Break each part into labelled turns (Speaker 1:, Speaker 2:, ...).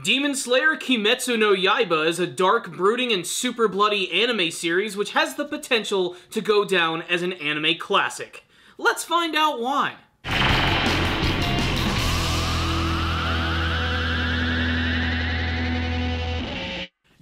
Speaker 1: Demon Slayer Kimetsu no Yaiba is a dark, brooding, and super bloody anime series which has the potential to go down as an anime classic. Let's find out why.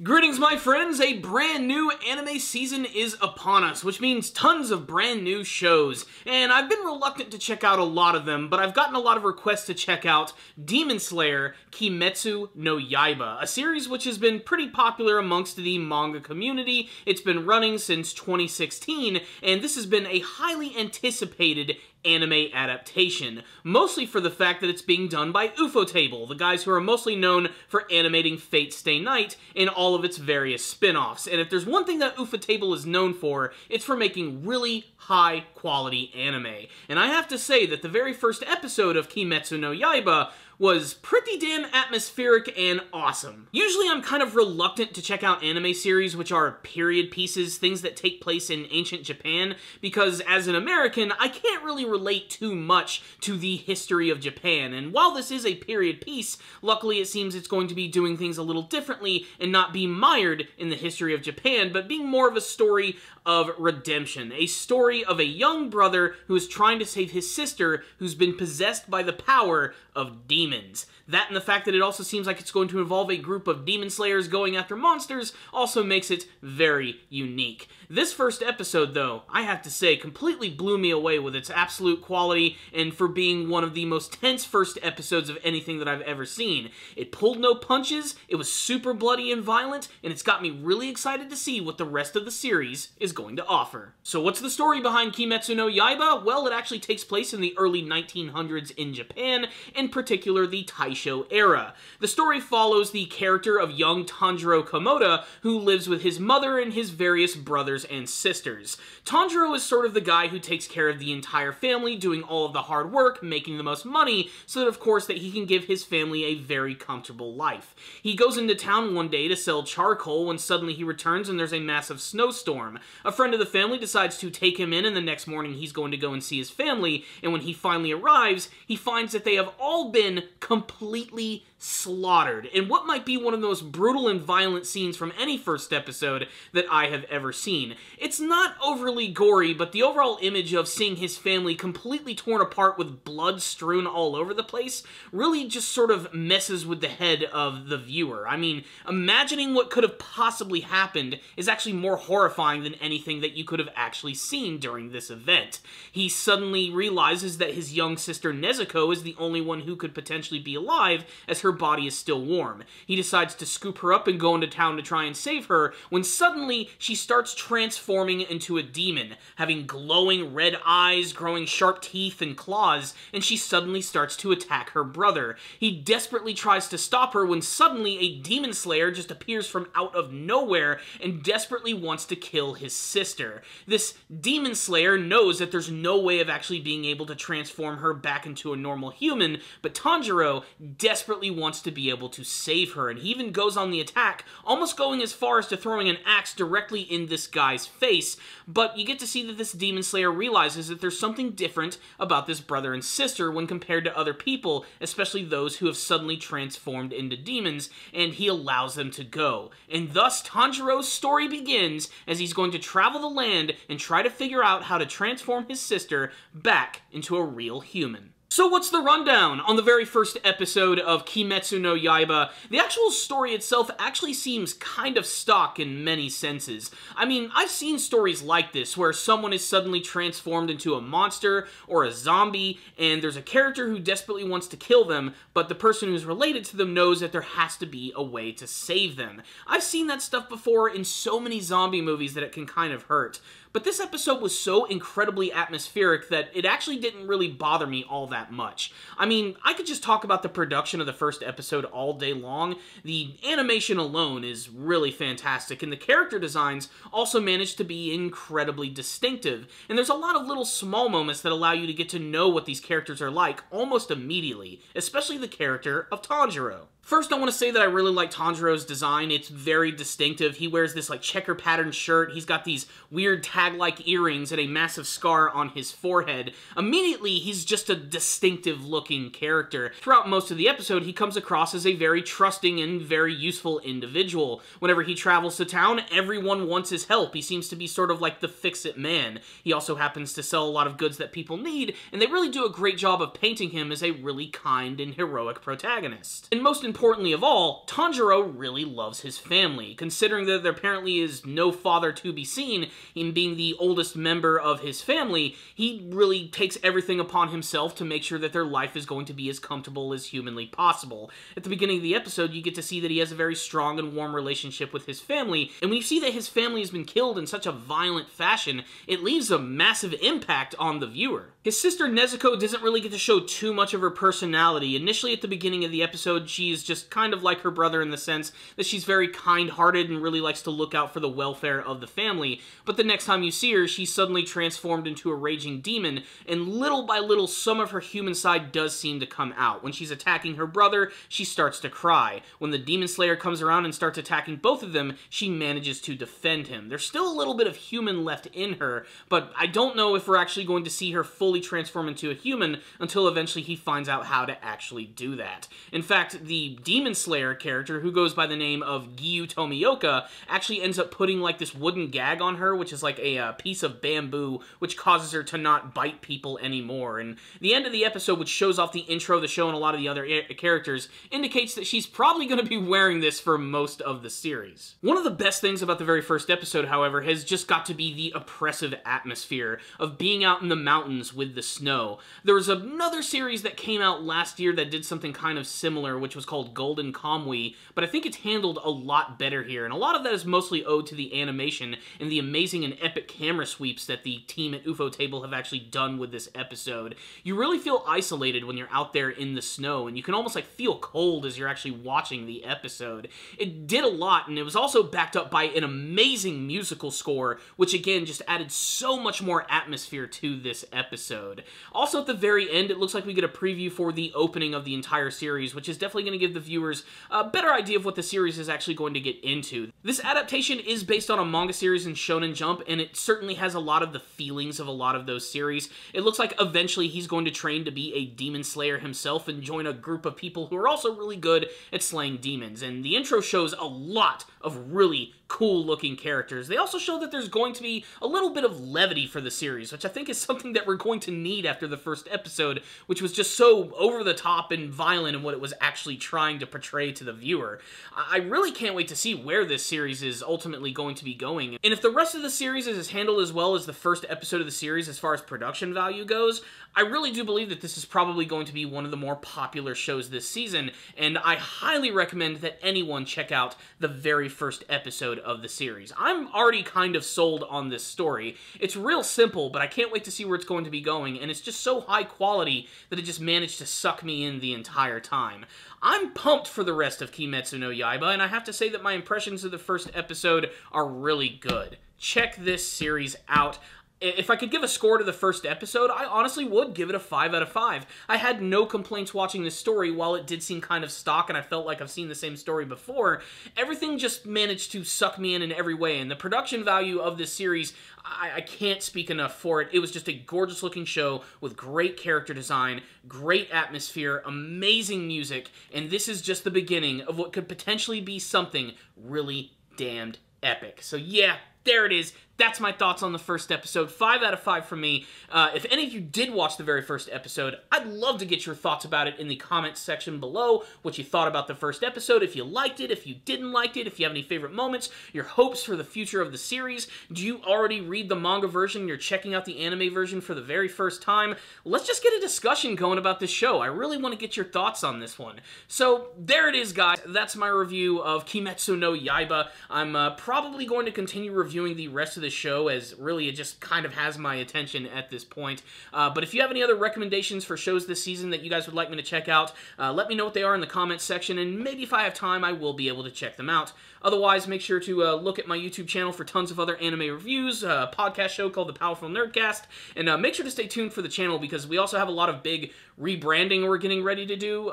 Speaker 1: Greetings, my friends! A brand new anime season is upon us, which means tons of brand new shows. And I've been reluctant to check out a lot of them, but I've gotten a lot of requests to check out Demon Slayer Kimetsu no Yaiba, a series which has been pretty popular amongst the manga community. It's been running since 2016, and this has been a highly anticipated anime adaptation, mostly for the fact that it's being done by Ufotable, the guys who are mostly known for animating Fate Stay Night in all of its various spin-offs. And if there's one thing that Ufotable is known for, it's for making really high-quality anime. And I have to say that the very first episode of Kimetsu no Yaiba was pretty damn atmospheric and awesome. Usually I'm kind of reluctant to check out anime series which are period pieces, things that take place in ancient Japan, because as an American, I can't really relate too much to the history of Japan. And while this is a period piece, luckily it seems it's going to be doing things a little differently and not be mired in the history of Japan, but being more of a story of redemption. A story of a young brother who is trying to save his sister who's been possessed by the power of demons. That and the fact that it also seems like it's going to involve a group of demon slayers going after monsters also makes it very unique. This first episode, though, I have to say, completely blew me away with its absolute quality and for being one of the most tense first episodes of anything that I've ever seen. It pulled no punches, it was super bloody and violent, and it's got me really excited to see what the rest of the series is going to offer. So what's the story behind Kimetsu no Yaiba? Well, it actually takes place in the early 1900s in Japan, in particular the Taisho era. The story follows the character of young Tanjiro Komoda, who lives with his mother and his various brothers and sisters. Tanjiro is sort of the guy who takes care of the entire family, doing all of the hard work, making the most money, so that of course that he can give his family a very comfortable life. He goes into town one day to sell charcoal when suddenly he returns and there's a massive snowstorm. A friend of the family decides to take him in, and the next morning he's going to go and see his family, and when he finally arrives, he finds that they have all been completely slaughtered in what might be one of the most brutal and violent scenes from any first episode that I have ever seen. It's not overly gory, but the overall image of seeing his family completely torn apart with blood strewn all over the place really just sort of messes with the head of the viewer. I mean, imagining what could have possibly happened is actually more horrifying than anything that you could have actually seen during this event. He suddenly realizes that his young sister Nezuko is the only one who could potentially be alive, as her body is still warm. He decides to scoop her up and go into town to try and save her, when suddenly she starts transforming into a demon, having glowing red eyes, growing sharp teeth and claws, and she suddenly starts to attack her brother. He desperately tries to stop her when suddenly a demon slayer just appears from out of nowhere and desperately wants to kill his sister. This demon slayer knows that there's no way of actually being able to transform her back into a normal human, but Tanjiro desperately wants to be able to save her, and he even goes on the attack, almost going as far as to throwing an axe directly in this guy's face. But you get to see that this demon slayer realizes that there's something different about this brother and sister when compared to other people, especially those who have suddenly transformed into demons, and he allows them to go. And thus Tanjiro's story begins as he's going to travel the land and try to figure out how to transform his sister back into a real human. So what's the rundown on the very first episode of Kimetsu no Yaiba? The actual story itself actually seems kind of stock in many senses. I mean, I've seen stories like this where someone is suddenly transformed into a monster or a zombie, and there's a character who desperately wants to kill them, but the person who's related to them knows that there has to be a way to save them. I've seen that stuff before in so many zombie movies that it can kind of hurt. But this episode was so incredibly atmospheric that it actually didn't really bother me all that much. I mean, I could just talk about the production of the first episode all day long. The animation alone is really fantastic, and the character designs also managed to be incredibly distinctive. And there's a lot of little small moments that allow you to get to know what these characters are like almost immediately, especially the character of Tanjiro. First, I want to say that I really like Tanjiro's design. It's very distinctive. He wears this like checker pattern shirt. He's got these weird tag-like earrings and a massive scar on his forehead. Immediately, he's just a distinctive looking character. Throughout most of the episode, he comes across as a very trusting and very useful individual. Whenever he travels to town, everyone wants his help. He seems to be sort of like the fix-it man. He also happens to sell a lot of goods that people need, and they really do a great job of painting him as a really kind and heroic protagonist. And most importantly of all, Tanjiro really loves his family. Considering that there apparently is no father to be seen, him being the oldest member of his family, he really takes everything upon himself to make sure that their life is going to be as comfortable as humanly possible. At the beginning of the episode, you get to see that he has a very strong and warm relationship with his family, and when you see that his family has been killed in such a violent fashion, it leaves a massive impact on the viewer. His sister Nezuko doesn't really get to show too much of her personality. Initially at the beginning of the episode, she's just kind of like her brother in the sense that she's very kind-hearted and really likes to look out for the welfare of the family, but the next time you see her, she's suddenly transformed into a raging demon, and little by little, some of her human side does seem to come out. When she's attacking her brother, she starts to cry. When the Demon Slayer comes around and starts attacking both of them, she manages to defend him. There's still a little bit of human left in her, but I don't know if we're actually going to see her fully transform into a human until eventually he finds out how to actually do that. In fact, the Demon Slayer character, who goes by the name of Giyu Tomioka, actually ends up putting like this wooden gag on her, which is like a piece of bamboo, which causes her to not bite people anymore. And the end of the episode, which shows off the intro of the show and a lot of the other characters, indicates that she's probably going to be wearing this for most of the series. One of the best things about the very first episode, however, has just got to be the oppressive atmosphere of being out in the mountains with the snow. There was another series that came out last year that did something kind of similar, which was called Golden Kamui, but I think it's handled a lot better here, and a lot of that is mostly owed to the animation and the amazing and epic camera sweeps that the team at UFO Table have actually done with this episode. You really feel isolated when you're out there in the snow, and you can almost like feel cold as you're actually watching the episode. It did a lot, and it was also backed up by an amazing musical score, which again just added so much more atmosphere to this episode. Also at the very end, it looks like we get a preview for the opening of the entire series, which is definitely going to give the viewers a better idea of what the series is actually going to get into. This adaptation is based on a manga series in Shonen Jump, and it certainly has a lot of the feelings of a lot of those series. It looks like eventually he's going to train to be a demon slayer himself and join a group of people who are also really good at slaying demons, and the intro shows a lot of really cool-looking characters. They also show that there's going to be a little bit of levity for the series, which I think is something that we're going to need after the first episode, which was just so over-the-top and violent in what it was actually trying to portray to the viewer. I really can't wait to see where this series is ultimately going to be going, and if the rest of the series is handled as well as the first episode of the series as far as production value goes, I really do believe that this is probably going to be one of the more popular shows this season, and I highly recommend that anyone check out the very first episode of the series. I'm already kind of sold on this story. It's real simple, but I can't wait to see where it's going to be going, and it's just so high quality that it just managed to suck me in the entire time. I'm pumped for the rest of Kimetsu no Yaiba, and I have to say that my impressions of the first episode are really good. Check this series out. If I could give a score to the first episode, I honestly would give it a 5 out of 5. I had no complaints watching this story. While it did seem kind of stock and I felt like I've seen the same story before, everything just managed to suck me in every way, and the production value of this series, I can't speak enough for it. It was just a gorgeous looking show with great character design, great atmosphere, amazing music, and this is just the beginning of what could potentially be something really damned epic. So yeah, there it is. That's my thoughts on the first episode. 5 out of 5 from me. If any of you did watch the very first episode, I'd love to get your thoughts about it in the comments section below, what you thought about the first episode, if you liked it, if you didn't like it, if you have any favorite moments, your hopes for the future of the series. Do you already read the manga version? You're checking out the anime version for the very first time? Let's just get a discussion going about this show. I really want to get your thoughts on this one. So there it is, guys. That's my review of Kimetsu no Yaiba. I'm probably going to continue reviewing the rest of the this show, as really it just kind of has my attention at this point. But if you have any other recommendations for shows this season that you guys would like me to check out, let me know what they are in the comments section, and maybe if I have time, I will be able to check them out. Otherwise, make sure to look at my YouTube channel for tons of other anime reviews, a podcast show called The Powerful Nerdcast, and make sure to stay tuned for the channel because we also have a lot of big rebranding we're getting ready to do.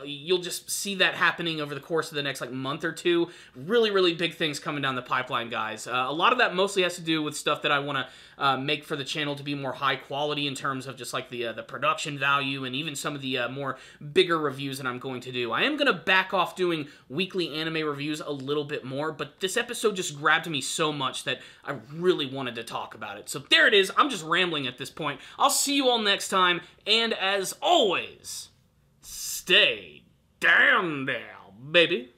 Speaker 1: You'll just see that happening over the course of the next month or two. Really, really big things coming down the pipeline, guys. A lot of that mostly has to do with stuff that I want to make for the channel to be more high quality in terms of just the production value and even some of the more bigger reviews that I'm going to do. I am going to back off doing weekly anime reviews a little bit more, but this episode just grabbed me so much that I really wanted to talk about it. So there it is. I'm just rambling at this point. I'll see you all next time, and as always, stay down there, baby.